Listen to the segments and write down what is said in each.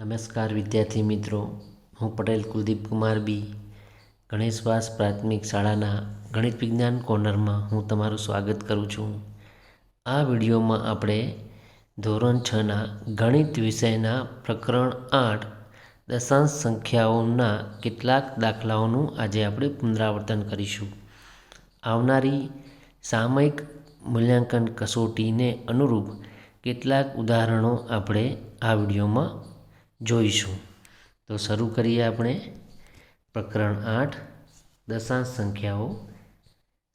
નમસ્કાર વિદ્યાર્થી મિત્રો, હું પટેલ કુલદીપ કુમાર બી ગણેશવાસ પ્રાથમિક શાળાના ગણિત વિજ્ઞાન કોર્નરમાં હું તમારું સ્વાગત કરું છું. આ વિડીયોમાં આપણે ધોરણ 6ના ગણિત વિષયના પ્રકરણ 8 દશાંશ સંખ્યાઓના કેટલાક દાખલાઓનું આજે આપણે પુનરાવર્તન કરીશું. આવનારી સામયિક મૂલ્યાંકન કસોટીને અનુરૂપ કેટલાક ઉદાહરણો આપણે આ વિડીયોમાં જોઈશું. તો શરૂ કરીએ આપણે પ્રકરણ 8 દશાંશ સંખ્યાઓ.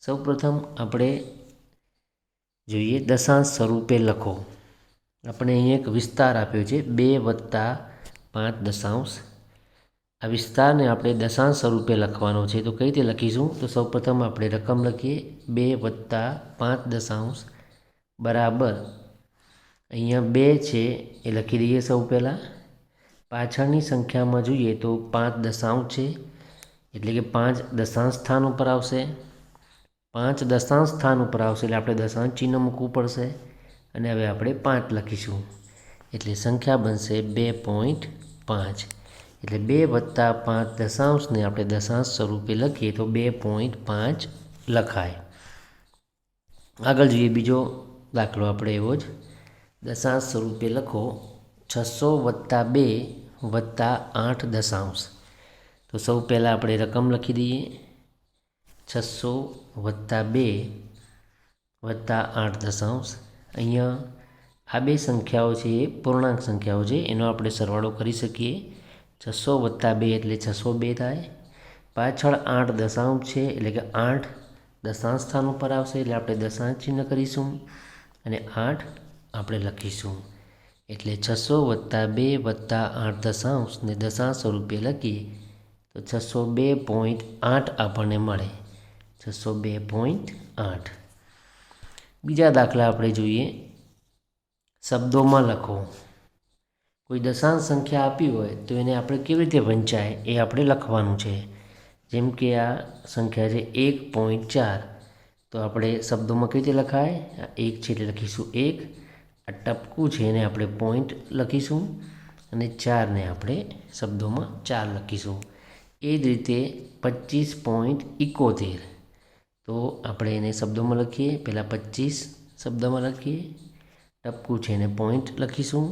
સૌપ્રથમ આપણે જોઈએ દશાંશ સ્વરૂપે લખો. આપણે અહીં એક વિસ્તાર આપ્યો છે 2+5 . આ વિસ્તારને આપણે દશાંશ સ્વરૂપે લખવાનો છે. તો કઈ રીતે લખીશું? તો સૌપ્રથમ આપણે રકમ લખીએ 2+5 બરાબર અહીંયા 2 છે એ લખી દઈએ. સૌ પહેલાં પાછળની સંખ્યામાં જોઈએ તો 5 દશાંશ છે, એટલે કે 5 દશાંશ સ્થાન ઉપર આવશે. 5 દશાંશ સ્થાન ઉપર આવશે એટલે આપણે દશાંશ ચિહ્ન મૂકવું પડશે અને હવે આપણે 5 લખીશું એટલે સંખ્યા બનશે 2.5. એટલે 2+5 દશાંશને આપણે દશાંશ સ્વરૂપે લખીએ તો 2.5 લખાય. આગળ જોઈએ બીજો દાખલો આપણે એવો જ દશાંશ સ્વરૂપે લખો 600+2+8 દશાંશ. તો સૌ પહેલાં આપણે રકમ લખી દઈએ 600+2+8 દશાંશ. અહીંયા આ બે સંખ્યાઓ છે એ પૂર્ણાંક સંખ્યાઓ છે, એનો આપણે સરવાળો કરી શકીએ. 600+2 એટલે 602 થાય. પાછળ 8 દશાંશ છે એટલે કે 8 દશાંશ સ્થાન ઉપર આવશે એટલે આપણે દશાંશ ચિહ્ન કરીશું અને 8 આપણે લખીશું. એટલે 600+2+8 દશાંશને દશાંશ સ્વરૂપે લખીએ તો 602.8 આપણને મળે. 602.8. બીજા દાખલા આપણે જોઈએ શબ્દોમાં લખો. કોઈ દશાંશ સંખ્યા આપી હોય તો એને આપણે કેવી રીતે વંચાય એ આપણે લખવાનું છે. જેમ કે આ સંખ્યા છે 1.4. તો આપણે શબ્દોમાં કઈ રીતે લખાય? 1 છે એટલે લખીશું 1. આ ટપકું છે એને આપણે પોઈન્ટ લખીશું અને 4ને આપણે શબ્દોમાં 4 લખીશું. એ જ રીતે 25.71. તો આપણે એને શબ્દોમાં લખીએ. પહેલાં 25 શબ્દમાં લખીએ, ટપકું છે એને પોઈન્ટ લખીશું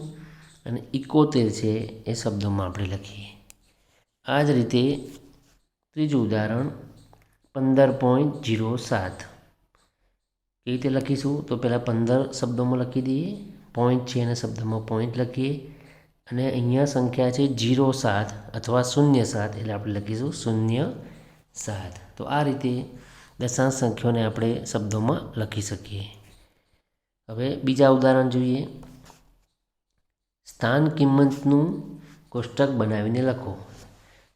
અને 71 છે એ શબ્દોમાં આપણે લખીએ. આ જ રીતે ત્રીજું ઉદાહરણ 15.07. કેવી રીતે લખીશું? તો પહેલાં 15 શબ્દોમાં લખી દઈએ, પોઈન્ટ છે એને શબ્દમાં પોઈન્ટ લખીએ અને અહીંયા સંખ્યા છે 07 અથવા 07 એટલે આપણે લખીશું 07. તો આ રીતે દશાંશ સંખ્યાઓને આપણે શબ્દોમાં લખી શકીએ. હવે બીજા ઉદાહરણ જોઈએ. સ્થાન કિંમતનું કોષ્ટક બનાવીને લખો.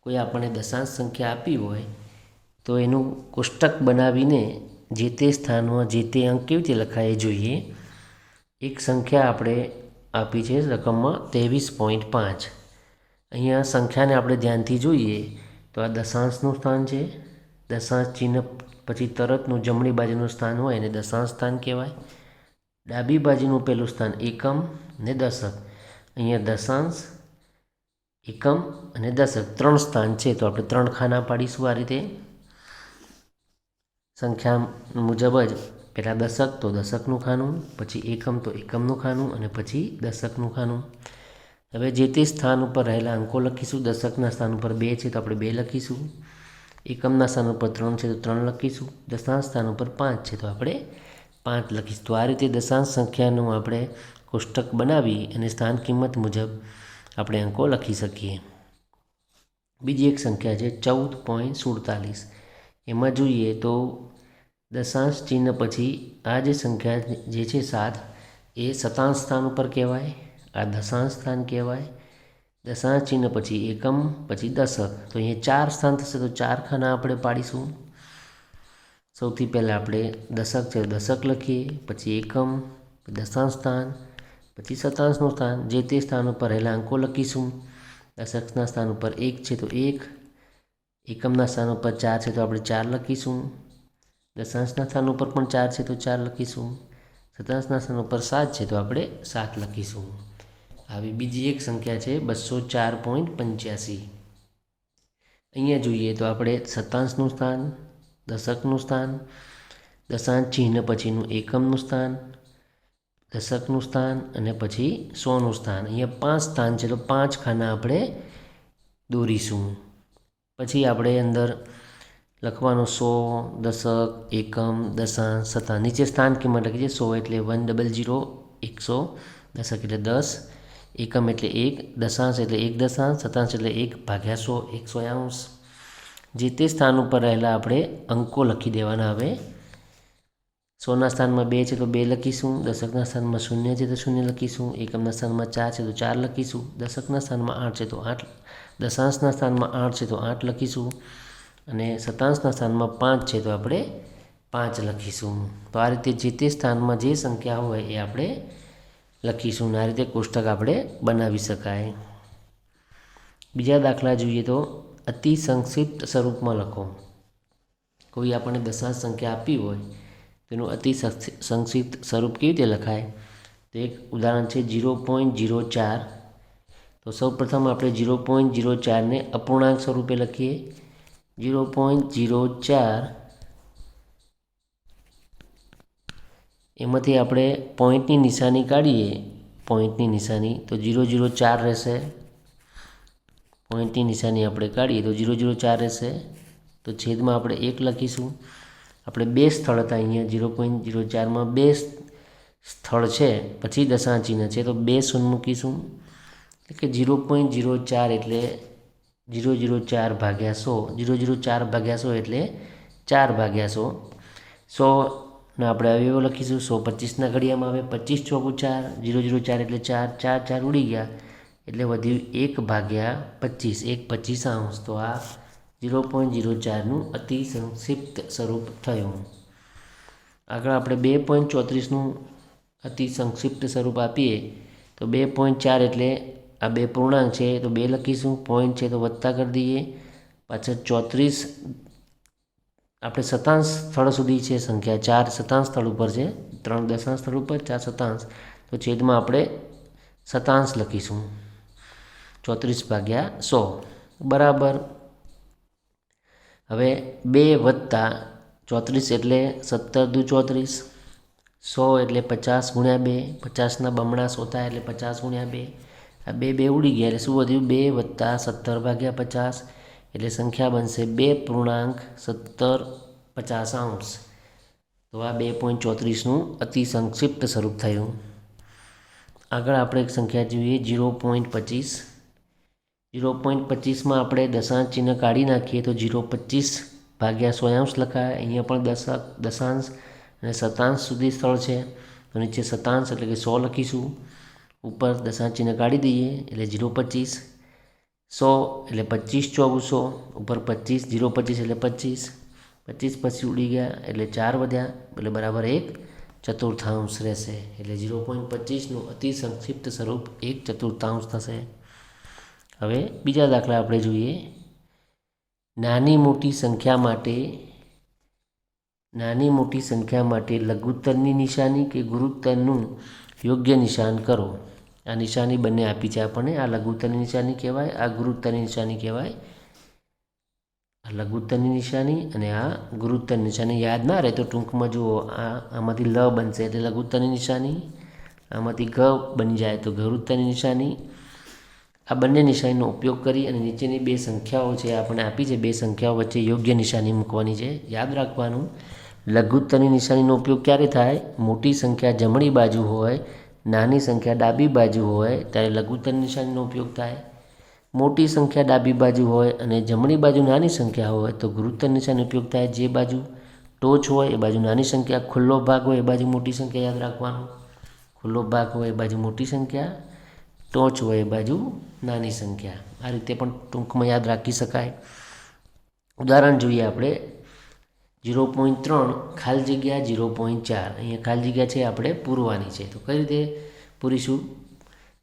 કોઈ આપણને દશાંશ સંખ્યા આપી હોય તો એનું કોષ્ટક બનાવીને જે તે સ્થાનમાં જે તે અંક કેવી રીતે લખાય એ જોઈએ. એક સંખ્યા આપણે આપી છે રકમમાં 23.5. અહીંયા સંખ્યાને આપણે ધ્યાનથી જોઈએ તો આ દશાંશનું સ્થાન છે. દશાંશ ચિહ્ન પછી તરતનું જમણી બાજુનું સ્થાન હોય એને દશાંશ સ્થાન કહેવાય. ડાબી બાજુનું પહેલું સ્થાન એકમ ને દશક. અહીંયા દશાંશ, એકમ અને દશક 3 સ્થાન છે તો આપણે 3 ખાના પાડીશું. આ રીતે સંખ્યા મુજબ જ પહેલાં દશક તો દશકનું ખાનું, પછી એકમ તો એકમનું ખાનું અને પછી દશકનું ખાનું. હવે જે તે સ્થાન ઉપર રહેલા અંકો લખીશું. દશકના સ્થાન ઉપર 2 છે તો આપણે 2 લખીશું. એકમના સ્થાન ઉપર 3 છે તો 3 લખીશું. દશાંશ સ્થાન ઉપર 5 છે તો આપણે 5 લખીશું. તો આ રીતે દશાંશ સંખ્યાનું આપણે કોષ્ટક બનાવી અને સ્થાન કિંમત મુજબ આપણે અંકો લખી શકીએ. બીજી એક સંખ્યા છે 14.47. એમાં જોઈએ તો દશાંશ ચિહ્ન પછી આ જે સંખ્યા જે છે 7 એ શતાંશ સ્થાન ઉપર કહેવાય, આ દશાંશ સ્થાન કહેવાય. દશાંશ ચિહ્ન પછી એકમ પછી દશક. તો અહીંયા 4 સ્થાન થશે તો 4 ખાના આપણે પાડીશું. સૌથી પહેલાં આપણે દશક છે દશક લખીએ, પછી એકમ, દશાંશ સ્થાન, પછી શતાંશનું સ્થાન. જે તે સ્થાન ઉપર રહેલા અંકો લખીશું. દશકના સ્થાન ઉપર 1 છે તો 1, એકમના સ્થાન ઉપર 4 છે તો આપણે 4 લખીશું. દશાંશના સ્થાન ઉપર પણ 4 છે તો 4 લખીશું. શતાંશના સ્થાન ઉપર 7 છે તો આપણે 7 લખીશું. આવી બીજી એક સંખ્યા છે 204.85. અહીંયા જોઈએ તો આપણે શતાંશનું સ્થાન, દશકનું સ્થાન, દશાંશ ચિહ્ન પછીનું એકમનું સ્થાન, દશકનું સ્થાન અને પછી 100નું સ્થાન. અહીંયા 5 સ્થાન છે તો 5 ખાના આપણે દોરીશું. પછી આપણે અંદર લખવાનું 100, દશક, એકમ, દશાંશ, શતાંશ. નીચે સ્થાન કિંમત લખી છે. 100 એટલે 100, 100. દશક એટલે 10, એકમ એટલે 1, દશાંશ એટલે 1 દશાંશ, શતાંશ એટલે 1/100, 100 જે તે સ્થાન ઉપર રહેલા આપણે અંકો લખી દેવાના. હવે 100ના સ્થાનમાં 2 છે તો 2 લખીશું, દશકના સ્થાનમાં 0 છે તો 0 લખીશું, એકમના સ્થાનમાં 4 છે તો 4 લખીશું, દશકના સ્થાનમાં 8 છે તો 8, દશાંશના સ્થાનમાં 8 છે તો 8 લખીશું અને શતાંશના સ્થાનમાં 5 છે તો આપણે 5 લખીશું. તો આ રીતે જે તે સ્થાનમાં જે સંખ્યા હોય એ આપણે લખીશું. આ રીતે કોષ્ટક આપણે બનાવી શકાય. બીજા દાખલા જોઈએ તો અતિ સંક્ષિપ્ત સ્વરૂપમાં લખો. કોઈ આપણને દશાંશ સંખ્યા આપી હોય તેનું અતિ સંક્ષિપ્ત સ્વરૂપ કેવી રીતે લખાય? તો એક ઉદાહરણ છે 0.04. તો સૌપ્રથમ આપણે 0.04ને અપૂર્ણાંક સ્વરૂપે લખીએ. 0.04 એમાંથી આપણે પોઈન્ટની નિશાની કાઢીએ. પોઈન્ટની નિશાની તો 004 રહેશે. પોઈન્ટની નિશાની આપણે કાઢીએ તો 004 રહેશે. તો છેદમાં આપણે 1 લખીશું. આપણે 2 સ્થળ હતા અહીંયા 0.04માં 2 સ્થળ છે, પછી દશાંશ ચિહ્ન છે તો 2 શૂન્ય મૂકીશું. એટલે કે 0.04 એટલે 004/100. 004/100 એટલે 4/100. 100ના આપણે અવયવો લખીશું. 125ના ઘડિયામાં આવે 25 ચોકુ 4, 004 એટલે 4, 4 4 ઉડી ગયા એટલે વધ્યું 1/25, 1/25. તો આ 0.04નું અતિ સંક્ષિપ્ત સ્વરૂપ થયું. આગળ આપણે 2.34નું અતિ સંક્ષિપ્ત સ્વરૂપ આપીએ તો 2.4 એટલે આ 2 પૂર્ણાંક છે તો 2 લખીશું, પોઈન્ટ છે તો વત્તા કરી દઈએ. પાછળ 34 આપણે શતાંશ સ્થળ સુધી છે સંખ્યા, 4 શતાંશ સ્થળ ઉપર છે, 3 દશાંશ સ્થળ ઉપર, 4 શતાંશ. તો છેદમાં આપણે શતાંશ લખીશું 34/100 બરાબર. હવે 2 વત્તા 34 એટલે 17 દુ 34, 100 એટલે 50 ગુણ્યા 2, 50ના બમણા 100 થાય એટલે 50 ગુણ્યા 2. આ 2 ઉડી ગયા એટલે શું વધ્યું? 2 વત્તા 17/50 એટલે સંખ્યા બનશે 2.1750. તો આ 2.34નું અતિ સંક્ષિપ્ત સ્વરૂપ થયું. આગળ આપણે એક સંખ્યા જોઈએ 0.25. 0.25માં આપણે દશાંશ ચિહ્ન કાઢી નાખીએ તો 0.25/100 લખાય. અહીંયા પણ દશાંશ અને શતાંશ સુધી સ્થળ છે તો નીચે શતાંશ એટલે કે 100 લખીશું. ઉપર દશાંશ ચિહ્ન કાઢી દઈએ એટલે 0.25. 100 એટલે 25 ચોકુ 100, ઉપર 25, 0.25 એટલે 25, 25 પછી ઉડી ગયા એટલે 4 વધ્યા એટલે બરાબર 1/4 રહેશે. એટલે 0.25નું અતિ સંક્ષિપ્ત સ્વરૂપ 1/4 થશે. હવે બીજા દાખલા આપણે જોઈએ. નાની મોટી સંખ્યા માટે લઘુત્તરની નિશાની કે ગુરુત્તરનું યોગ્ય નિશાન કરો. આ નિશાની બંને આપી છે આપણને. આ લઘુત્તરની નિશાની કહેવાય, આ ગુરુત્તરની નિશાની કહેવાય. આ લઘુત્તરની નિશાની અને આ ગુરુત્તરની નિશાની યાદ ના રહે તો ટૂંકમાં જુઓ, આમાંથી લ બનશે એટલે લઘુત્તરની નિશાની, આમાંથી ગ બની જાય તો ગુરુત્તરની નિશાની. આ બંને નિશાનીનો ઉપયોગ કરી અને નીચેની 2 સંખ્યાઓ છે આપણને આપી છે, 2 સંખ્યાઓ વચ્ચે યોગ્ય નિશાની મૂકવાની છે. યાદ રાખવાનું, લઘુત્તરની નિશાનીનો ઉપયોગ ક્યારે થાય? મોટી સંખ્યા જમણી બાજુ હોય, નાની સંખ્યા ડાબી બાજુ હોય ત્યારે લઘુત્તરની નિશાનીનો ઉપયોગ થાય. મોટી સંખ્યા ડાબી બાજુ હોય અને જમણી બાજુ નાની સંખ્યા હોય તો ગુરુત્તર નિશાનનો ઉપયોગ થાય. જે બાજુ ટોચ હોય એ બાજુ નાની સંખ્યા, ખુલ્લો ભાગ હોય એ બાજુ મોટી સંખ્યા. યાદ રાખવાનું, ખુલ્લો ભાગ હોય એ બાજુ મોટી સંખ્યા, ટોચ હોય એ બાજુ નાની સંખ્યા. આ રીતે પણ ટૂંકમાં યાદ રાખી શકાય. ઉદાહરણ જોઈએ આપણે 0.3 ખાલી જગ્યા 0.4. અહીંયા ખાલી જગ્યા છે આપણે પૂરવાની છે તો કઈ રીતે પૂરીશું?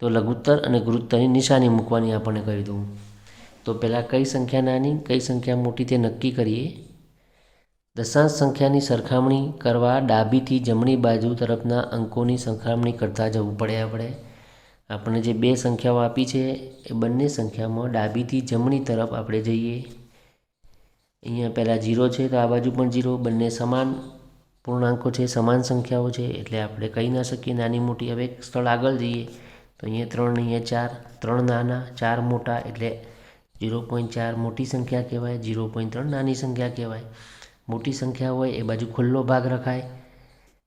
તો લઘુત્તર અને ગુરુત્તરની નિશાની મૂકવાની આપણને કહી દઉં. તો પહેલાં કઈ સંખ્યા નાની કઈ સંખ્યા મોટી તે નક્કી કરીએ. દશાંશ સંખ્યાની સરખામણી કરવા ડાબીથી જમણી બાજુ તરફના અંકોની સરખામણી કરતા જવું પડે આપણે. આપણને જે બે સંખ્યાઓ આપી છે એ બંને સંખ્યામાં ડાબીથી જમણી તરફ આપણે જઈએ. અહીંયા પહેલાં 0 છે તો આ બાજુ પણ 0, બંને સમાન પૂર્ણાંકો છે, સમાન સંખ્યાઓ છે, એટલે આપણે કહી ના શકીએ નાની મોટી. હવે એક સ્થળ આગળ જઈએ તો અહીંયા 3, અહીંયા 4, 3 નાના 4 મોટા, એટલે 0.4 મોટી સંખ્યા કહેવાય, 0.3 નાની સંખ્યા કહેવાય. મોટી સંખ્યા હોય એ બાજુ ખુલ્લો ભાગ રખાય,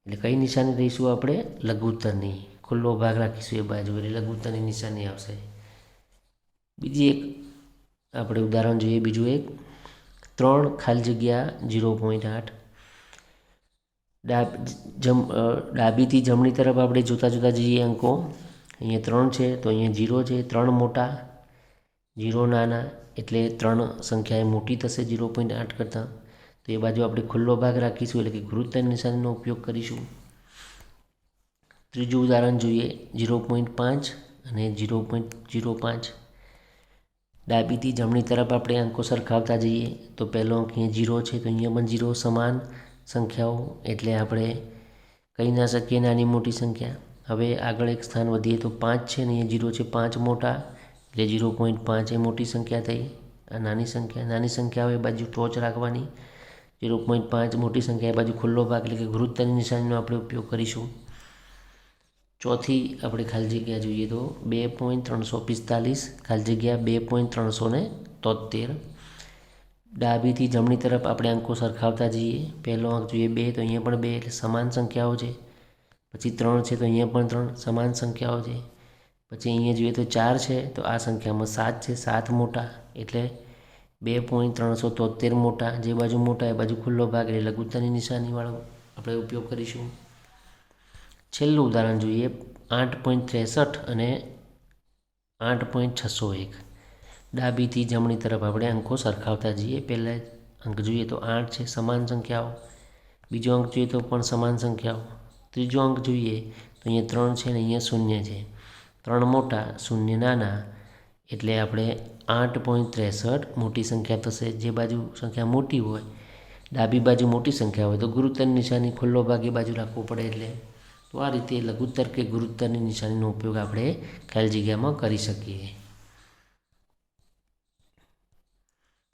એટલે કઈ નિશાની લઈશું આપણે? લઘુત્તરની. ખુલ્લો ભાગ રાખીશું એ બાજુ, એટલે લઘુત્તરની નિશાની આવશે. બીજી એક આપણે ઉદાહરણ જોઈએ. બીજું એક 3 ખાલી જગ્યા 0.8. ડાબીથી જમણી તરફ આપણે જોતા જોતા જઈએ અંકો. અહીંયા 3 છે તો અહીંયા 0 છે, 3 મોટા 0 નાના, એટલે 3 સંખ્યા એ મોટી થશે 0.8 કરતાં. તો એ બાજુ આપણે ખુલ્લો ભાગ રાખીશું, એટલે કે ગુરુત્વની નિશાનીનો ઉપયોગ કરીશું. ત્રીજું ઉદાહરણ જોઈએ. 0.5 અને 0.05. ડાબીથી જમણી તરફ આપણે અંકો સરખાવતા જઈએ તો પહેલો અંક અહીંયા 0 છે તો અહીંયા પણ 0, સમાન સંખ્યાઓ, એટલે આપણે કહી ના શકીએ નાની મોટી સંખ્યા. હવે આગળ એક સ્થાન વધીએ તો 5 છે ને અહીંયા 0 છે, 5 મોટા, એટલે 0.5 એ મોટી સંખ્યા થઈ. આ નાની સંખ્યા એ બાજુ ટોચ રાખવાની. 0.5 મોટી સંખ્યા એ બાજુ ખુલ્લો ભાગ, એટલે કે ગુરુત્વની નિશાનીનો આપણે ઉપયોગ કરીશું. ચોથી આપણે ખાલી જગ્યા જોઈએ તો 2.345 ખાલી જગ્યા 2.373. ડાબીથી જમણી તરફ આપણે અંકો સરખાવતા જઈએ. પહેલો અંક જોઈએ 2 તો અહીંયા પણ 2, એટલે સમાન સંખ્યાઓ છે. પછી 3 છે તો અહીંયા પણ 3, સમાન સંખ્યાઓ છે. પછી અહીંયા જોઈએ તો 4 છે તો આ સંખ્યામાં 7 છે, 7 મોટા, એટલે 2.373 મોટા. જે બાજુ મોટા એ બાજુ ખુલ્લો ભાગ, એટલે લઘુત્તરની નિશાનીવાળો આપણે ઉપયોગ કરીશું. છેલ્લું ઉદાહરણ જોઈએ. 8.63 અને 8.601. ડાબીથી જમણી તરફ આપણે અંકો સરખાવતા જઈએ. પહેલાં અંક જોઈએ તો 8 છે, સમાન સંખ્યાઓ. બીજો અંક જોઈએ તો પણ સમાન સંખ્યાઓ. ત્રીજો અંક જોઈએ તો અહીંયા 3 છે ને અહીંયા 0 છે. 3 મોટા 0 નાના, એટલે આપણે 8.63 મોટી સંખ્યા થશે. જે બાજુ સંખ્યા મોટી હોય, ડાબી બાજુ મોટી સંખ્યા હોય તો ગુરુત્વની નિશાની ખુલ્લો ભાગ એ બાજુ રાખવો પડે. એટલે તો આ રીતે લઘુત્તર કે ગુરુત્વની નિશાનીનો ઉપયોગ આપણે ખાલી જગ્યામાં કરી શકીએ.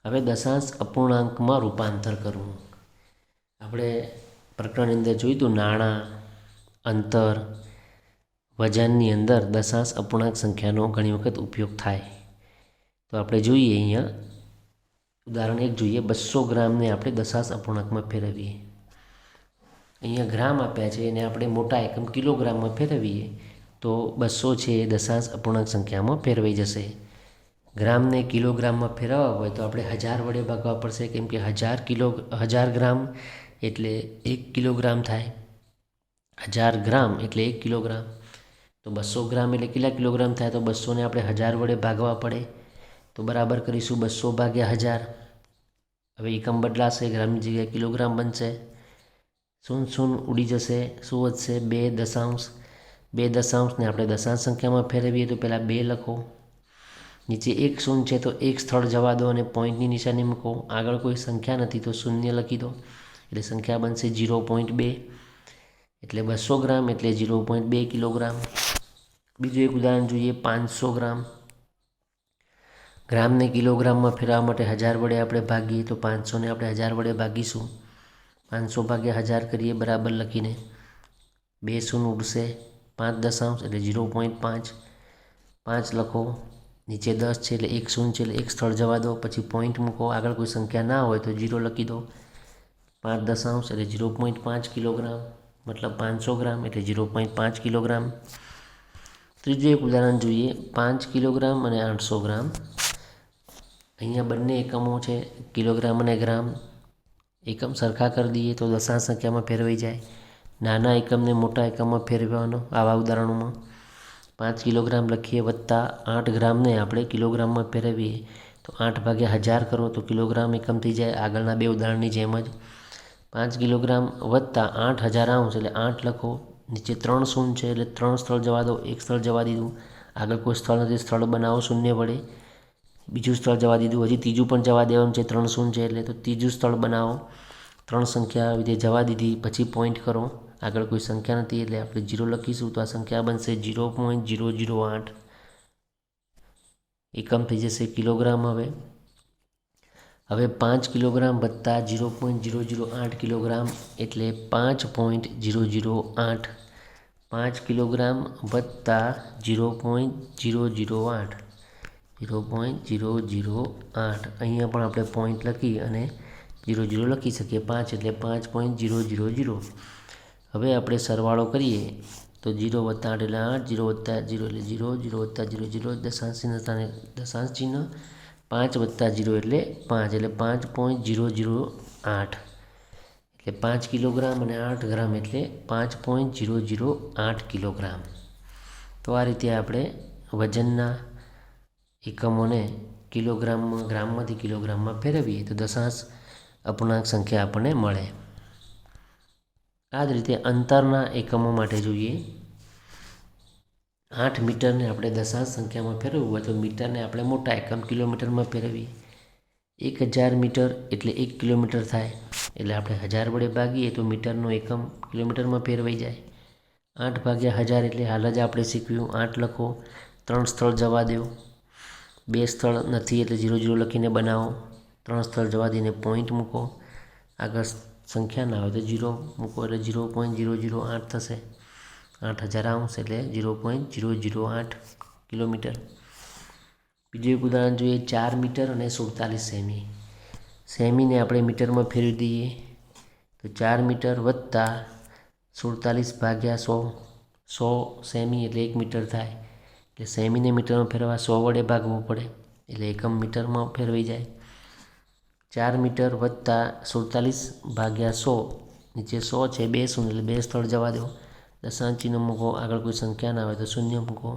હવે દશાંશ અપૂર્ણાંકમાં રૂપાંતર કરવું. આપણે પ્રકરણની અંદર જોયું હતું નાણાં, અંતર, વજનની અંદર દશાંશ અપૂર્ણાંક સંખ્યાનો ઘણી વખત ઉપયોગ થાય. તો આપણે જોઈએ અહીંયા ઉદાહરણ 1 જોઈએ. 200 ગ્રામને આપણે દશાંશ અપૂર્ણાંકમાં ફેરવીએ. અહીંયા ગ્રામ આપ્યા છે અને આપણે મોટા એકમ કિલોગ્રામમાં ફેરવીએ તો 200 છે એ દશાંશ અપૂર્ણાંક સંખ્યામાં ફેરવાઈ જશે. ગ્રામને કિલોગ્રામમાં ફેરવવા હોય તો આપણે 1000 વડે ભાગવા પડશે, કેમ કે 1000 ગ્રામ એટલે 1 કિલોગ્રામ થાય. 1000 ગ્રામ એટલે 1 કિલોગ્રામ. તો 200 ગ્રામ એટલે કેટલા કિલોગ્રામ થાય? તો 200 ને આપણે 1000 વડે ભાગવા પડે. તો બરાબર કરીશું 200 ભાગ્યા 1000. હવે એકમ બદલાશે, ગ્રામની જગ્યાએ કિલોગ્રામ બનશે. 0 ઉડી જશે. શું વધશે? 2 દશાંશ. 2 દશાંશને આપણે દશાંશ સંખ્યામાં ફેરવીએ તો પહેલાં 2 લખો. નીચે 1 0 છે તો એક સ્થળ જવા દો અને પોઈન્ટની નિશાની મૂકો. આગળ કોઈ સંખ્યા નથી તો 0 લખી દો, એટલે સંખ્યા બનશે 0.2. એટલે 200 ગ્રામ એટલે 0.2 કિલોગ્રામ. બીજું એક ઉદાહરણ જોઈએ. 500 ગ્રામ. ગ્રામને કિલોગ્રામમાં ફેરવવા માટે 1000 વડે આપણે ભાગીએ તો 500ને આપણે 1000 વડે ભાગીશું. 500 ભાગ્યા 1000 કરીએ બરાબર લખીને. 2 0 ઉડશે. 5 દશાંશ એટલે 0.5. 5 લખો. નીચે 10 છે એટલે 1 0 છે એટલે એક સ્થળ જવા દો, પછી પોઈન્ટ મૂકો. આગળ કોઈ સંખ્યા ના હોય તો 0 લખી દો. 5 દશાંશ એટલે 0.5 કિલોગ્રામ, મતલબ 500 ગ્રામ એટલે 0.5 કિલોગ્રામ. ત્રીજું એક ઉદાહરણ જોઈએ. 5 કિલોગ્રામ અને 800 ગ્રામ. અહીંયા બંને એકમો છે, કિલોગ્રામ અને ગ્રામ. એકમ સરખા કરી દઈએ તો દશાંશ સંખ્યામાં ફેરવાઈ જાય. નાના એકમને મોટા એકમમાં ફેરવવાનો આવા ઉદાહરણોમાં. 5 કિલોગ્રામ લખીએ વત્તા 8 ગ્રામને આપણે કિલોગ્રામમાં ફેરવીએ તો 8 ભાગ્યા 1000 કરો તો કિલોગ્રામ એકમ થઈ જાય. આગળના બે ઉદાહરણની જેમ જ 5 કિલોગ્રામ વત્તા 8000 અંશ એટલે 8 લખો. નીચે 3 0 છે એટલે 3 સ્થળ જવા દો, એક સ્થળ જવા દીધું. આગળ કોઈ સ્થળ નથી, સ્થળ બનાવો 0 વડે. બીજું સ્થળ જવા દીધું, હજી ત્રીજું પણ જવા દેવાનું છે. 3 0 છે એટલે તો ત્રીજું સ્થળ બનાવો. 3 સંખ્યા વિધે જવા દીધી, પછી પોઈન્ટ કરો. આગળ કોઈ સંખ્યા નથી એટલે આપણે 0 લખીશું તો આ સંખ્યા બનશે 0.008 એકમ થઈ જશે કિલોગ્રામ. હવે 5 કિલોગ્રામ વત્તા 0.008 કિલોગ્રામ એટલે 5.008. 5 કિલોગ્રામ વત્તા 0.008 અહીંયા પણ આપણે પોઈન્ટ લખી અને 00 લખી શકીએ. 5 એટલે 5.000. હવે આપણે સરવાળો કરીએ તો 0 વત્તા 8 એટલે 8, 0 વત્તા 0 એટલે 0, 0 વત્તા 0 0, દશાંશ ચિહ્ન સ્થાને દશાંશ ચિહ્ન, 5 વત્તા 0 એટલે 5 એટલે 5.008 એટલે 5 કિલોગ્રામ અને 8 ગ્રામ એટલે 5.008 કિલોગ્રામ. તો આ રીતે આપણે વજનના એકમોને કિલોગ્રામમાં ગ્રામમાંથી કિલોગ્રામમાં ફેરવીએ તો દશાંશ અપૂર્ણાંક સંખ્યા આપણને મળે. આ જ રીતે અંતરના એકમો માટે જોઈએ. 8 મીટરને આપણે દશાંશ સંખ્યામાં ફેરવવું હોય તો મીટરને આપણે મોટા એકમ કિલોમીટરમાં ફેરવીએ. 1000 મીટર એટલે 1 કિલોમીટર થાય એટલે આપણે 1000 વડે ભાગીએ તો મીટરનો એકમ કિલોમીટરમાં ફેરવાઈ જાય. 8 ભાગ્યા 1000 એટલે હાલ જ આપણે શીખ્યું 8 લખો. 3 સ્થળ જવા દો. 2 સ્થળ નથી એટલે 00 લખીને બનાવો. 3 સ્થળ જવા દઈને પોઈન્ટ મૂકો. આગળ સંખ્યા ના હોય તો 0 મૂકો એટલે 0.008 થશે. 8000 અંશ એટલે 0.008 કિલોમીટર. બીજું એક ઉદાહરણ જોઈએ. 4 મીટર અને 47 સેમી. સેમીને આપણે મીટરમાં ફેરવી દઈએ તો 4 મીટર વત્તા 47 ભાગ્યા 100 સેમી એટલે 1 મીટર થાય. એટલે સેમીને મીટરમાં ફેરવવા 100 વડે ભાગવું પડે એટલે એકમ મીટરમાં ફેરવાઈ જાય. 4 મીટર વત્તા 47 ભાગ્યા 100 નીચે 100 છે 2 શૂન્ય એટલે 2 સ્થળ જવા દો. દશાંશ ચિહ્ન મૂકો. આગળ કોઈ સંખ્યા ના હોય તો શૂન્ય મૂકો.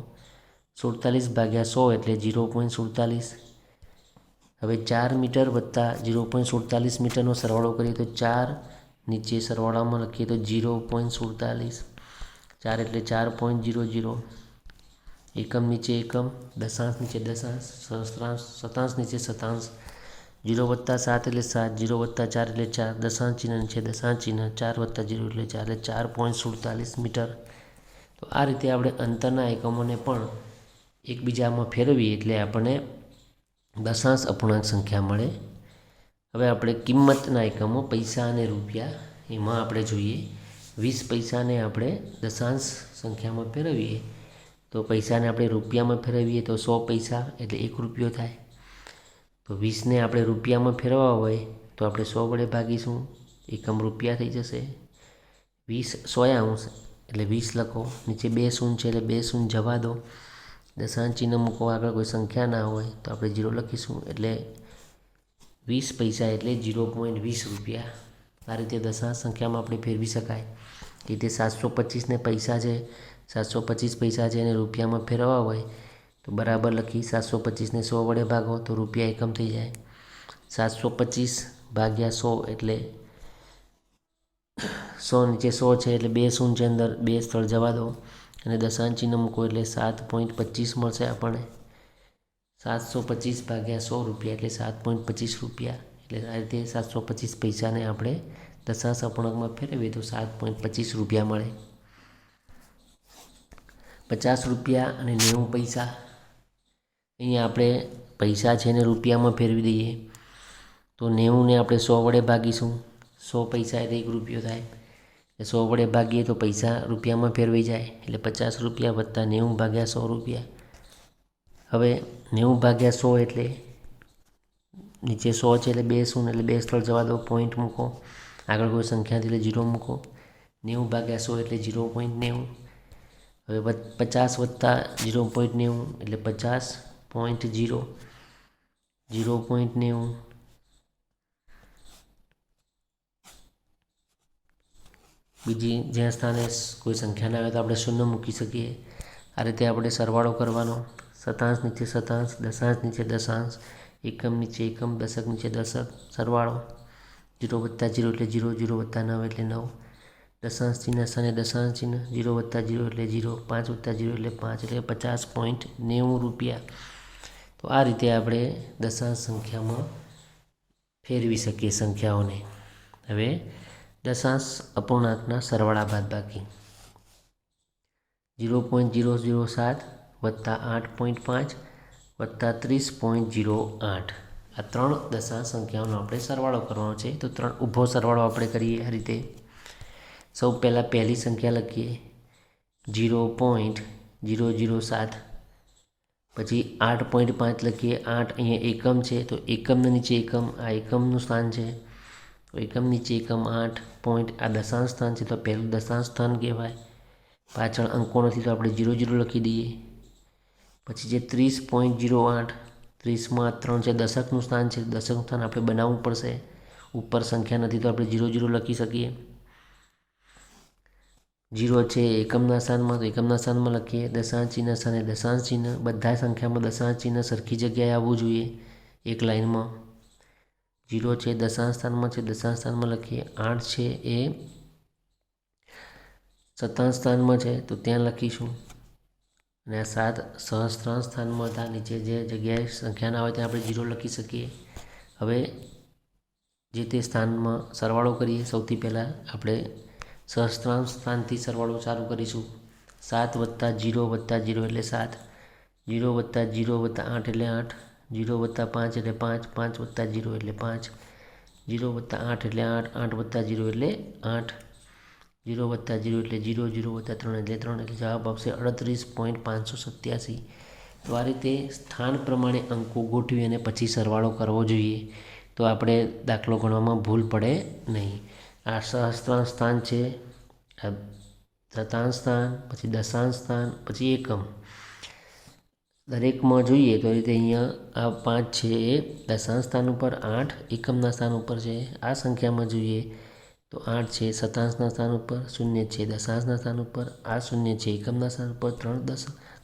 47 ભાગ્યા 100 એટલે 0.47. હવે 4 મીટર વત્તા 0.47 મીટરનો સરવાળો કરીએ તો 4 નીચે સરવાળામાં લખીએ તો 0.47. 4 એટલે 4.00. એકમ નીચે એકમ, દશાંશ નીચે દશાંશ, શતાંશ નીચે શતાંશ. 0 વત્તા 7 એટલે 7, 0 વત્તા 4 એટલે 4, દશાંશ ચિહ્ન નીચે દશાંશ ચિહ્ન, 4 વત્તા 0 એટલે 4 એટલે 4.47 મીટર. તો આ રીતે આપણે અંતરના એકમોને પણ એકબીજામાં ફેરવીએ એટલે આપણને દશાંશ અપૂર્ણાંક સંખ્યા મળે. હવે આપણે કિંમતના એકમો પૈસા અને રૂપિયા એમાં આપણે જોઈએ. 20 પૈસાને આપણે દશાંશ સંખ્યામાં ફેરવીએ તો પૈસાને આપણે રૂપિયામાં ફેરવીએ તો 100 પૈસા એટલે 1 રૂપિયો થાય. તો 20ને આપણે રૂપિયામાં ફેરવવા હોય તો આપણે 100 વડે ભાગીશું. એકમ રૂપિયા થઈ જશે. 20 100 અંશ એટલે 20 લખો. નીચે 2 શૂન્ય છે એટલે 2 શૂન્ય જવા દો. દશાંશ ચિહ્ન મૂકો. આગળ કોઈ સંખ્યા ના હોય તો આપણે 0 લખીશું એટલે 20 પૈસા એટલે 0.20 રૂપિયા. આ રીતે દશાંશ સંખ્યામાં આપણે ફેરવી શકાય. એ રીતે 725ને પૈસા છે, 725 પૈસા છે અને રૂપિયામાં ફેરવવા હોય તો બરાબર લખી 725ને 100 વડે ભાગો તો રૂપિયા એકમ થઈ જાય. 725 ભાગ્યા 100 એટલે 100 નીચે 100 છે એટલે 2 શૂન્ય છે અંદર 2 સ્થળ જવા દો અને દશાંશ ચિહ્ન મૂકો એટલે 7.25 મળશે આપણને. 725 ભાગ્યા 100 રૂપિયા એટલે 7.25 રૂપિયા. એટલે આ રીતે 725 પૈસાને આપણે દશાંશ અપૂર્ણાંકમાં ફેરવીએ તો 7.25 રૂપિયા મળે. 50 રૂપિયા અને 90 પૈસા. અહીંયા આપણે પૈસા છે ને રૂપિયામાં ફેરવી દઈએ તો 90ને આપણે 100 વડે ભાગીશું. 100 પૈસા એટલે 1 રૂપિયો થાય. 100 વડે ભાગીએ તો પૈસા રૂપિયામાં ફેરવાઈ જાય એટલે 50 રૂપિયા વત્તા 90 ભાગ્યા 100 રૂપિયા. હવે 90 ભાગ્યા 100 એટલે નીચે 100 છે એટલે 2 શૂન્ય એટલે 2 સ્થળ જવા દો. પોઈન્ટ મૂકો. આગળ કોઈ સંખ્યાથી એટલે 0 મૂકો. 90 ભાગ્યા 100 એટલે 0.90. હવે 50 વત્તા 0.90 એટલે 50.0. 0.90 બીજી જ્યાં સ્થાને કોઈ સંખ્યા ના આવે તો આપણે શૂન્ય મૂકી શકીએ. આ રીતે આપણે સરવાળો કરવાનો. શતાંશ નીચે શતાંશ, દશાંશ નીચે દશાંશ, એકમ નીચે એકમ, દશક નીચે દશક. સરવાળો 0 વત્તા 0 એટલે 0, 0 વત્તા 9 એટલે 9, દશાંશ ચિહ્ન સ્થાને દશાંશ ચિહ્ન, 0 વત્તા 0 એટલે 0, 5 વત્તા 0 એટલે 5 એટલે 50.90 રૂપિયા. તો આ રીતે આપણે દશાંશ સંખ્યામાં ફેરવી શકીએ સંખ્યાઓને. હવે દશાંશ અપૂર્ણાંકના સરવાળા બાદબાકી 0.007 વત્તા 8.5 વત્તા 30.08 આ ત્રણ દશાંશ સંખ્યાઓનો આપણે સરવાળો કરવાનો છે. તો ત્રણ ઊભો સરવાળો આપણે કરીએ આ રીતે. સૌ પહેલાં પહેલી સંખ્યા લખીએ 0.007, પછી 8.5 લખીએ. 8 અહીંયા એકમ છે તો એકમના નીચે એકમ, આ એકમનું સ્થાન છે તો એકમ નીચે એકમ. 8 પોઈન્ટ આ દશાંશ સ્થાન છે તો પહેલું દશાંશ સ્થાન કહેવાય. પાછળ અંકો નથી તો આપણે 00 લખી દઈએ. પછી જે 30.08, 30માં 3 છે દશકનું સ્થાન છે, દશકનું સ્થાન આપણે બનાવવું પડશે. ઉપર સંખ્યા નથી તો આપણે 00 લખી શકીએ. 0 છે એકમના સ્થાનમાં તો એકમના સ્થાનમાં લખીએ. દશાંશ ચિહ્ન સ્થાને દશાંશ ચિહ્ન. બધા સંખ્યામાં દશાંશ ચિહ્ન સરખી જગ્યાએ આવવું જોઈએ એક લાઇનમાં. 0 છે દશાંશ સ્થાનમાં છે, દશાંશ સ્થાનમાં લખીએ. 8 છે એ શતાંશ સ્થાનમાં છે તો ત્યાં લખીશું. અને આ 7 સહસ્ત્રાંશ સ્થાનમાં હતા. નીચે જે જગ્યાએ સંખ્યા ના આવે ત્યાં આપણે 0 લખી શકીએ. હવે જે તે સ્થાનમાં સરવાળો કરીએ. સૌથી પહેલાં આપણે સહસ્ત્રાંશ સ્થાનથી સરવાળો ચાલુ કરીશું. 7 વત્તા 0 વત્તા 0 એટલે 7, 0 વત્તા 0 વત્તા 8 એટલે 8, 0 વત્તા 5 એટલે 5, 5 વત્તા 0 એટલે 5, 0 વત્તા 8 એટલે 8, 8 વત્તા 0 એટલે 8, 0 વત્તા 0 એટલે 0, 0 વત્તા 3 એટલે 3. એટલે જવાબ આવશે 38.587. તો આ રીતે સ્થાન પ્રમાણે અંકો ગોઠવી અને પછી સરવાળો કરવો જોઈએ તો આપણે દાખલો ગણવામાં ભૂલ પડે નહીં. આ સહસ્ત્રાંશ સ્થાન છે, આ શતાંશ સ્થાન, પછી દશાંશ સ્થાન, પછી એકમ. દરેકમાં જોઈએ તો રીતે અહીંયા આ 5 છે એ દશાંશ સ્થાન ઉપર, 8 એકમના સ્થાન ઉપર છે. આ સંખ્યામાં જોઈએ તો 8 છે શતાંશના સ્થાન ઉપર, 0 છે દશાંશના સ્થાન ઉપર, આ 0 છે એકમના સ્થાન ઉપર, 3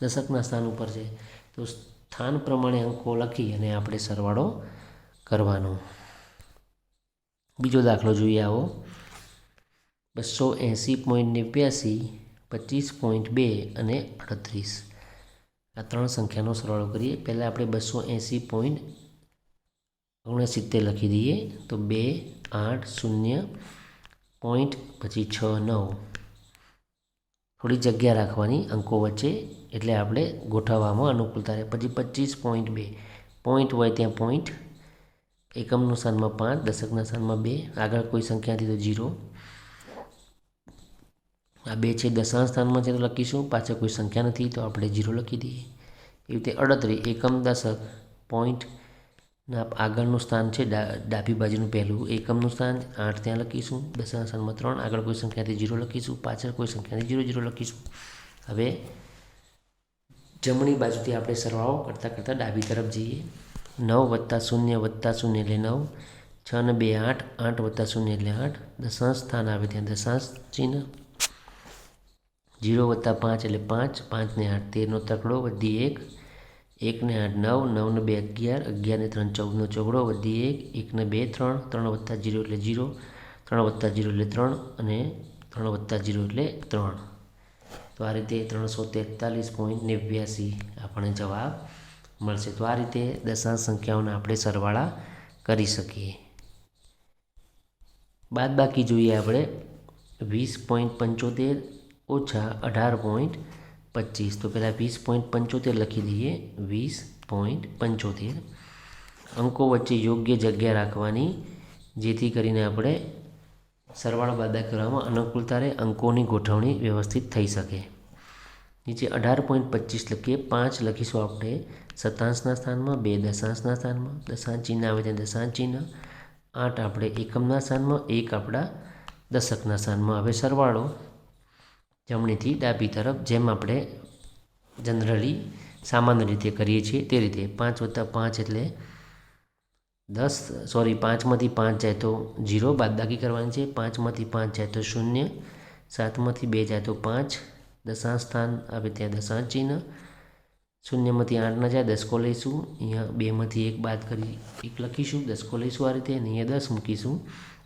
દશકના સ્થાન ઉપર છે. તો સ્થાન પ્રમાણે અંકો લખી અને આપણે સરવાળો કરવાનો. બીજો દાખલો જોઈએ આવો. 280.89, 25.2 અને 38 આ ત્રણ સંખ્યાનો સરવાળો કરીએ. પહેલાં આપણે 280.69 લખી દઈએ. તો 2, 8, 0 પોઈન્ટ પછી 6, 9 થોડી જગ્યા રાખવાની અંકો વચ્ચે એટલે આપણે ગોઠવવામાં અનુકૂળતા રહે. પછી 25.2 પોઈન્ટ હોય ત્યાં પોઈન્ટ, એકમનું સ્થાનમાં 5, દશકના સ્થાનમાં 2, આગળ કોઈ સંખ્યા નથી તો 0. આ 2 છે દશાંશ સ્થાનમાં છે તો લખીશું, પાછળ કોઈ સંખ્યા નથી તો આપણે 0 લખી દઈએ. એવી રીતે 38 એકમ દશક પોઈન્ટના આગળનું સ્થાન છે ડાબી બાજુનું પહેલું એકમનું સ્થાન 8 ત્યાં લખીશું. દશાંશ સ્થાનમાં 3, આગળ કોઈ સંખ્યાથી 0 લખીશું, પાછળ કોઈ સંખ્યાથી 0, 0 લખીશું. હવે જમણી બાજુથી આપણે સરવાળો કરતાં કરતાં ડાબી તરફ જઈએ. 9 વત્તા 0 વત્તા 0 એટલે 9, 6 ને 2 8, 8 વત્તા 0 એટલે 8, દશાંશ સ્થાન આવે ત્યાં દશાંશ ચિહ્ન. 0 વત્તા 5 એટલે 5, 5 ને 8 13નો તકડો વધી 1, 1 ને 8 9, 9 ને 2 11, 11 ને 3 14નો ચોગડો વધી 1, 1 ને 2 3, 3 વત્તા 0 એટલે 0, 3 વત્તા 0 એટલે 3 અને 3 વત્તા 0 એટલે 3. તો આ રીતે 343.89 આપણને જવાબ મળશે. તો આ રીતે દશાંશ સંખ્યાઓના આપણે સરવાળા કરી શકીએ. બાદબાકી જોઈએ આપણે 20.75 ઓછા 18.25. તો પહેલાં 20.75 લખી દઈએ. 20.75 અંકો વચ્ચે યોગ્ય જગ્યા રાખવાની જેથી કરીને આપણે સરવાળો બાદબાકી કરવામાં અનુકૂળતા રહે, અંકોની ગોઠવણી વ્યવસ્થિત થઈ શકે. નીચે 18.25 લખીએ. 5 લખીશું આપણે શતાંશના સ્થાનમાં, 2 દશાંશના સ્થાનમાં, દશાંશ ચિહ્ન આવે ત્યાં દશાંશ ચિહ્ન, 8 આપણે એકમના સ્થાનમાં, 1 આપણા દશકના સ્થાનમાં. હવે સરવાળો જમણીથી ડાબી તરફ જેમ આપણે જનરલી સામાન્ય રીતે કરીએ છીએ તે રીતે. 5 વત્તા 5 એટલે 10, 5માંથી 5 જાય તો 0 બાદબાકી કરવાની છે. 5માંથી 5 જાય તો 0, 7માંથી 2 જાય તો 5, દશાંશ સ્થાન આવે ત્યાં દશાંશ ચિહ્ન, 0માંથી 8 ના જાય દસકો લઈશું. અહીંયા 2માંથી 1 બાદ કરી 1 લખીશું, દસકો લઈશું આ રીતે. અને અહીંયા 10 મૂકીશું.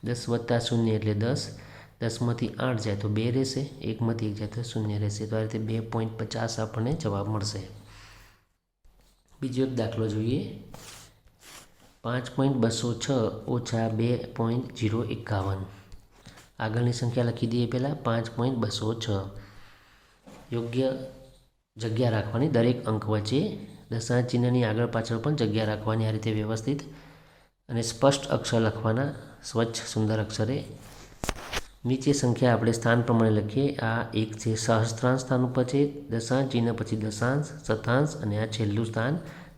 10 વત્તા 0 એટલે 10, 10માંથી 8 જાય તો 2 રહેશે, 1માંથી 1 જાય તો 0 રહેશે. તો આ રીતે 2.50 આપણને જવાબ મળશે. બીજો એક દાખલો જોઈએ. 5.206 ઓછા 2.051 આગળની સંખ્યા લખી દઈએ પહેલાં 5.206. યોગ્ય જગ્યા રાખવાની દરેક અંક વચ્ચે. દશાંશ ચિહ્નની આગળ પાછળ પણ જગ્યા રાખવાની આ રીતે વ્યવસ્થિત અને સ્પષ્ટ અક્ષર લખવાના, સ્વચ્છ સુંદર અક્ષરે. નીચે સંખ્યા આપણે સ્થાન પ્રમાણે લખીએ. આ 1 છે, સહસ્ત્રાંશ સ્થાન ઉપર છે. દશાંશ ચિહ્ન પછી દશાંશ, શતાંશ અને આ છેલ્લું સ્થાન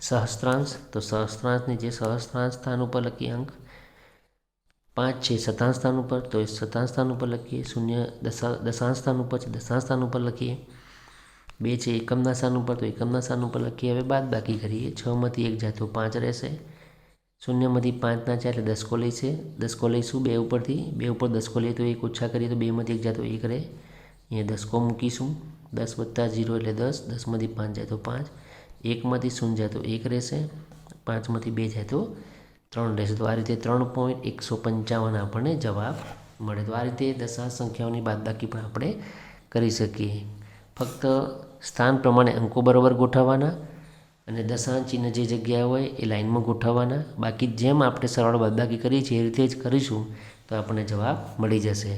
સહસ્ત્રાંશ. તો સહસ્ત્રાંશની જે સહસ્ત્રાંશ સ્થાન ઉપર લખીએ અંક. 5 છે શતાંશ સ્થાન ઉપર, તો એ શતાંશ સ્થાન ઉપર લખીએ. 0 દશાંશ સ્થાન ઉપર છે, દશાંશ સ્થાન ઉપર લખીએ. 2 છે એકમના સ્થાન ઉપર, તો એકમના સ્થાન ઉપર લખીએ. હવે બાદ બાકી કરીએ. 6માંથી 1 જાય તો 5 રહેશે. 0માંથી 5 ના જાય એટલે 10 કો લઈશે. 10 કો લઈશું 2 ઉપરથી. 2 ઉપર 10 કો લઈએ તો 1 ઓછા કરીએ તો 2માંથી 1 જાય તો 1 રહે. અહીંયા 10 કો મૂકીશું. 10 + 0 એટલે 10. 10માંથી 5 જાય તો 5. 1માંથી 0 જાય તો 1 રહેશે. 5માંથી 2 જાય તો 3 રહેશે. તો આ રીતે 3.155 આપણને જવાબ મળે. તો આ રીતે દશાંશ સંખ્યાઓની બાદબાકી પણ આપણે કરી શકીએ. ફક્ત સ્થાન પ્રમાણે અંકો બરાબર ગોઠવવાના અને દશાંશ ચિહ્ન જે જગ્યાએ હોય એ લાઇનમાં ગોઠવવાના. બાકી જેમ આપણે સરવાળો બાદબાકી કરીએ છીએ એ રીતે જ કરીશું તો આપણને જવાબ મળી જશે.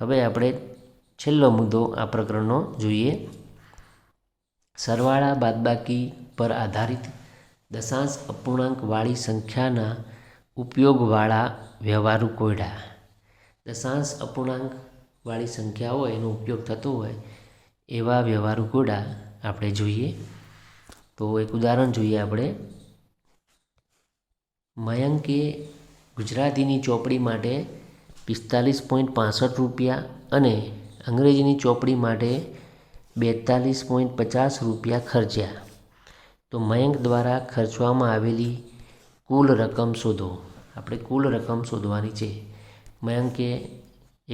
હવે આપણે છેલ્લો મુદ્દો આ પ્રકરણનો જોઈએ. સરવાળા બાદબાકી પર આધારિત દશાંશ અપૂર્ણાંકવાળી સંખ્યાના ઉપયોગવાળા વ્યવહારુ કોયડા. દશાંશ અપૂર્ણાંકવાળી સંખ્યા હોય એનો ઉપયોગ થતો હોય એવા વ્યવહારુ કોયડા આપણે જોઈએ. તો એક ઉદાહરણ જોઈએ આપણે. મયંકે ગુજરાતીની ચોપડી માટે 45.65 રૂપિયા અને અંગ્રેજીની ચોપડી માટે 42.50 રૂપિયા ખર્ચ્યા. તો મયંક દ્વારા ખર્ચવામાં આવેલી કુલ રકમ શોધો. આપણે કુલ રકમ શોધવાની છે. મયંકે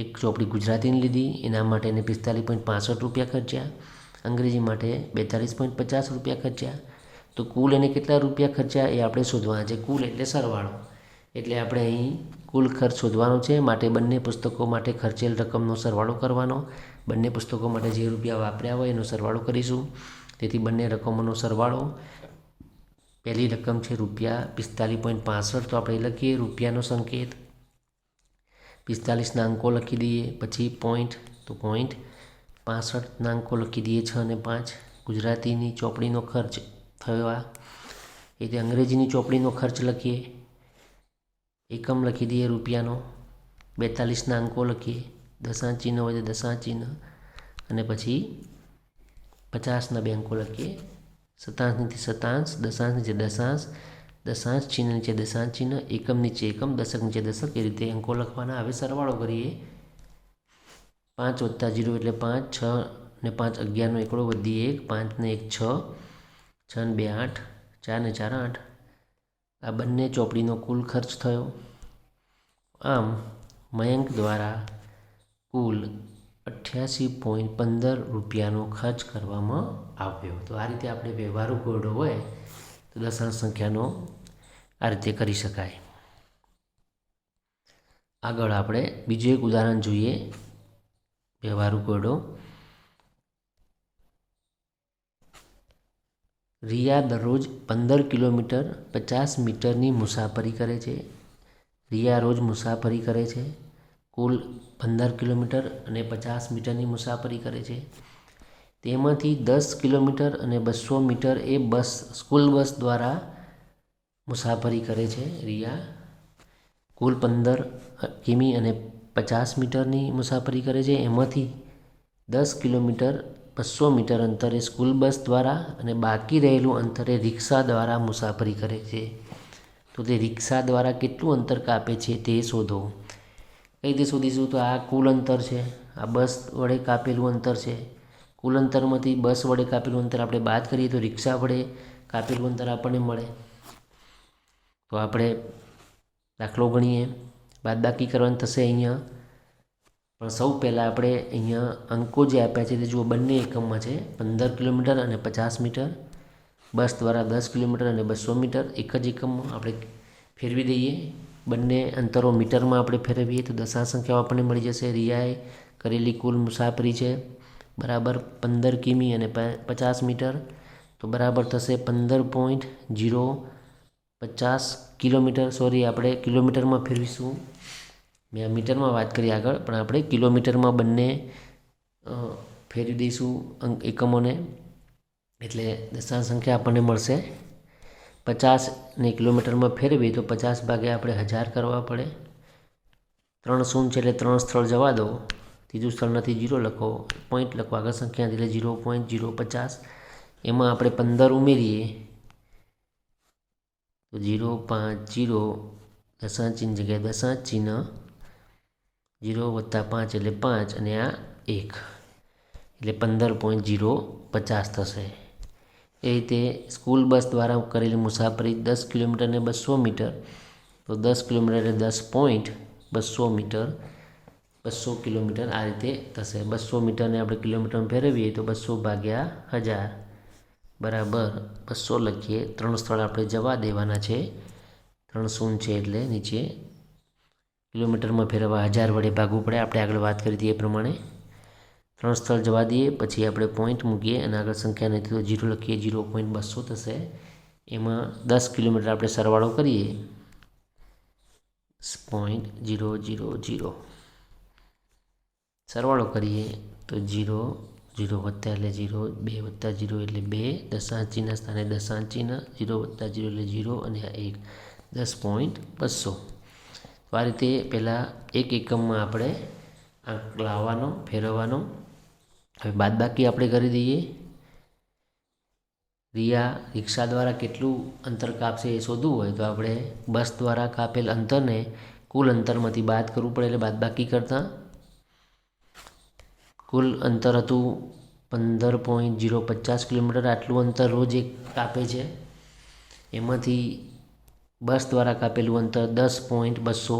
એક ચોપડી ગુજરાતીની લીધી, એના માટે એને 45.65 રૂપિયા ખર્ચ્યા. અંગ્રેજી માટે 42.50 રૂપિયા ખર્ચ્યા. તો કુલ એને કેટલા રૂપિયા ખર્ચ્યા એ આપણે શોધવાના છે. કુલ એટલે સરવાળો. એટલે આપણે અહીં કુલ ખર્ચ શોધવાનો છે. માટે બંને પુસ્તકો માટે ખર્ચેલ રકમનો સરવાળો કરવાનો. બંને પુસ્તકો માટે જે રૂપિયા વાપર્યા હોય એનો સરવાળો કરીશું. તેથી બંને રકમોનો સરવાળો. પહેલી રકમ છે રૂપિયા 45.65, તો આપણે લખીએ રૂપિયાનો સંકેત. 45ના અંકો લખી દઈએ. પછી પોઈન્ટ, તો પોઈન્ટ. 65ના અંકો લખી દઈએ 6 અને 5. ગુજરાતીની ચોપડીનો ખર્ચ થયો આ. એટલે અંગ્રેજીની ચોપડીનો ખર્ચ લખીએ. એકમ લખી દઈએ રૂપિયાનો. 42ના અંકો લખીએ. દશાંશ ચિહ્ન હોય તો દશાંશ ચિહ્ન અને પછી 50ના 2 અંકો લખીએ. શતાંશ નીચે શતાંશ, દશાંશ નીચે દશાંશ, દશાંશ ચિહ્ન નીચે દશાંશ ચિહ્ન, એકમ નીચે એકમ, દશક નીચે દશક, એ રીતે અંકો લખવાના. હવે સરવાળો કરીએ. 5 + 0 એટલે 5, 6 ને 5 11નો એકડો વધી 1, 5 ને 1 6, 6 ને 2 8, 4 ને 4 8. આ બંને ચોપડીનો કુલ ખર્ચ થયો. આમ મયંક દ્વારા કુલ 88.15 રૂપિયાનો ખર્ચ કરવામાં આવ્યો. તો આ રીતે આપણે વ્યવહારુ કોયડો હોય તો દશાંશ સંખ્યાનો આ રીતે કરી શકાય. આગળ આપણે બીજું એક ઉદાહરણ જોઈએ. વ્યવહારુ કોયડો. રિયા દરરોજ 15 કિલોમીટર 50 મીટરની મુસાફરી કરે છે. રિયા રોજ મુસાફરી કરે છે. કુલ 15 કિલોમીટર અને 50 મીટરની મુસાફરી કરે છે. તેમાંથી 10 કિલોમીટર અને 200 મીટર એ સ્કૂલ બસ દ્વારા મુસાફરી કરે છે. રિયા કુલ 15 કિમી અને 50 મીટરની મુસાફરી કરે છે. એમાંથી 10 કિલોમીટર 200 મીટર અંતરે સ્કૂલ બસ દ્વારા અને બાકી રહેલું અંતરે રિક્ષા દ્વારા મુસાફરી કરે છે. તો તે રિક્ષા દ્વારા કેટલું અંતર કાપે છે તે શોધો. કઈ રીતે શોધીશું? તો આ કુલ અંતર છે, આ બસ વડે કાપેલું અંતર છે. કુલ અંતરમાંથી બસ વડે કાપેલું અંતર આપણે બાદ કરીએ તો રિક્ષા વડે કાપેલું અંતર આપણને મળે. તો આપણે દાખલો ગણીએ. બાદબાકી કરવાનું થશે અહીંયા. પણ સૌ પહેલાં આપણે અહીંયા અંકો જે આપ્યા છે તે જુઓ, બંને એકમમાં છે. 15 કિલોમીટર અને 50 મીટર. બસ દ્વારા 10 કિલોમીટર અને 200 મીટર એક જ એકમમાં આપણે ફેરવી દઈએ. બંને અંતરો મીટરમાં આપણે ફેરવીએ તો દશાંશ સંખ્યાઓ આપણને મળી જશે. રિયાએ કરેલી કુલ મુસાફરી છે બરાબર 15 કિમી અને 50 મીટર, તો બરાબર થશે 15.050 કિલોમીટર. સોરી, આપણે કિલોમીટરમાં ફેરવીશું. મેં આ મીટરમાં વાત કરી આગળ, પણ આપણે કિલોમીટરમાં બંને ફેરવી દઈશું એકમોને. એટલે દશાંશ સંખ્યા આપણને મળશે 50ને કિલોમીટરમાં ફેરવીએ તો 50 ભાગ્યા આપણે 1000 કરવા પડે. 3 શૂન્ય છે એટલે 3 સ્થળ જવા દો, ત્રીજું સ્થળ નથી, 0 લખો, પોઈન્ટ લખો આગળ સંખ્યા એટલે 0.050. એમાં આપણે 15 ઉમેરીએ તો 050 દશાંશ ચિહ્ન જગ્યાએ દશાંશ ચિહ્ન, 0 + 5 એટલે 5 અને આ 1 એટલે 15.050 થશે. એ રીતે સ્કૂલ બસ દ્વારા કરેલી મુસાફરી 10 કિલોમીટર ને 200 મીટર, તો 10 કિલોમીટર એટલે 10.200 મીટર, 200 કિલોમીટર આ રીતે થશે. 200 મીટરને આપણે કિલોમીટરમાં ફેરવીએ તો 200 ભાગ્યા 1000 બરાબર 200 લખીએ. 3 સ્થળ આપણે જવા દેવાના છે, 3 શૂન્ય છે એટલે નીચે કિલોમીટરમાં ફેરવવા 1000 વડે ભાગવું પડે. આપણે આગળ વાત કરી હતી એ પ્રમાણે 3 સ્થળ જવા દઈએ, પછી આપણે પોઈન્ટ મૂકીએ અને આગળ સંખ્યા નથી તો 0 લખીએ, 0.200 થશે. એમાં 10 કિલોમીટર આપણે સરવાળો કરીએ 0.000 સરવાળો કરીએ તો 0 0 વત્તા એટલે 0, 2 વત્તા 0 એટલે 2, દશાંશ ચિહ્ન સ્થાને દશાંશ ચિહ્ન, 0 વત્તા 0 એટલે 0 અને આ 1 10.200. તો આ રીતે પહેલાં એક એકમમાં આપણે આંક લાવવાનો, ફેરવવાનો. હવે બાદબાકી આપણે કરી દઈએ. રિયા રિક્ષા દ્વારા કેટલું અંતર કાપશે એ શોધવું હોય તો આપણે બસ દ્વારા કાપેલ અંતરને કુલ અંતરમાંથી બાદ કરવું પડે. એટલે બાદબાકી કરતાં કુલ અંતર હતું 15.050 કિલોમીટર. આટલું અંતર રોજ એક કાપે છે. એમાંથી બસ દ્વારા કાપેલું અંતર 10.200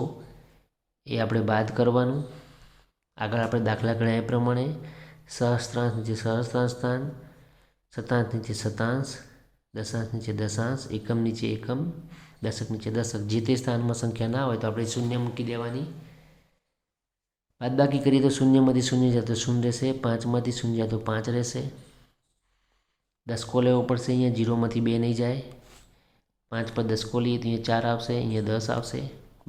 એ આપણે બાદ કરવાનું. આગળ આપણે દાખલા ગણ્યા એ પ્રમાણે સહસ્ત્રાંશ નીચે સહસ્ત્રાંશ સ્થાન, શતાંશ નીચે શતાંશ, દશાંશ નીચે દશાંશ, એકમ નીચે એકમ, દશક નીચે દશક. જે તે સ્થાનમાં સંખ્યા ના હોય તો આપણે શૂન્ય મૂકી દેવાની. બાદબાકી કરીએ તો 0માંથી 0 જાય તો 0 રહેશે, 5માંથી 0 જાય તો 5 રહેશે. દસકો લેવો પડશે, અહીંયા 0માંથી 2 નહીં જાય. 5 પર દસકો લઈએ તો અહીંયા 4 આવશે, અહીંયા 10 આવશે.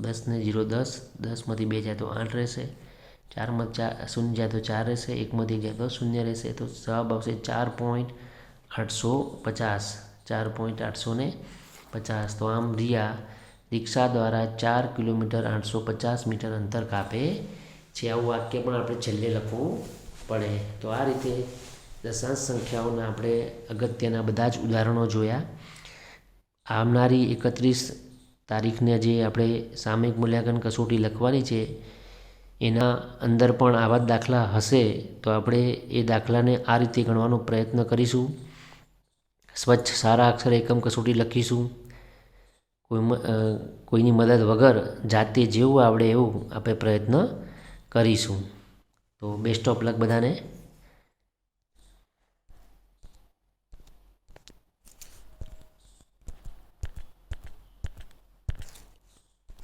10 ને 0 10, 10માંથી 2 જાય તો 8 રહેશે, 4માં 0 જાય તો 4 રહેશે, 1માંથી 1 જાય તો 0 રહેશે. તો જવાબ આવશે 4.850, 4.850. તો આમ રિયા રિક્ષા દ્વારા 4 કિલોમીટર 850 મીટર અંતર કાપે છે. આવું વાક્ય પણ આપણે છેલ્લે લખવું પડે. તો આ રીતે દશાંશ સંખ્યાઓના આપણે અગત્યના બધા જ ઉદાહરણો જોયા. આવનારી 31 તારીખને જે આપણે સામયિક મૂલ્યાંકન કસોટી લખવાની છે એના અંદર પણ આવા જ દાખલા હશે. તો આપણે એ દાખલાને આ રીતે ગણવાનો પ્રયત્ન કરીશું. સ્વચ્છ સારા અક્ષરે એકમ કસોટી લખીશું. કોઈની મદદ વગર જાતે જેવું આવડે એવું આપણે પ્રયત્ન કરીશું. તો બેસ્ટ ઓફ લક બધાને.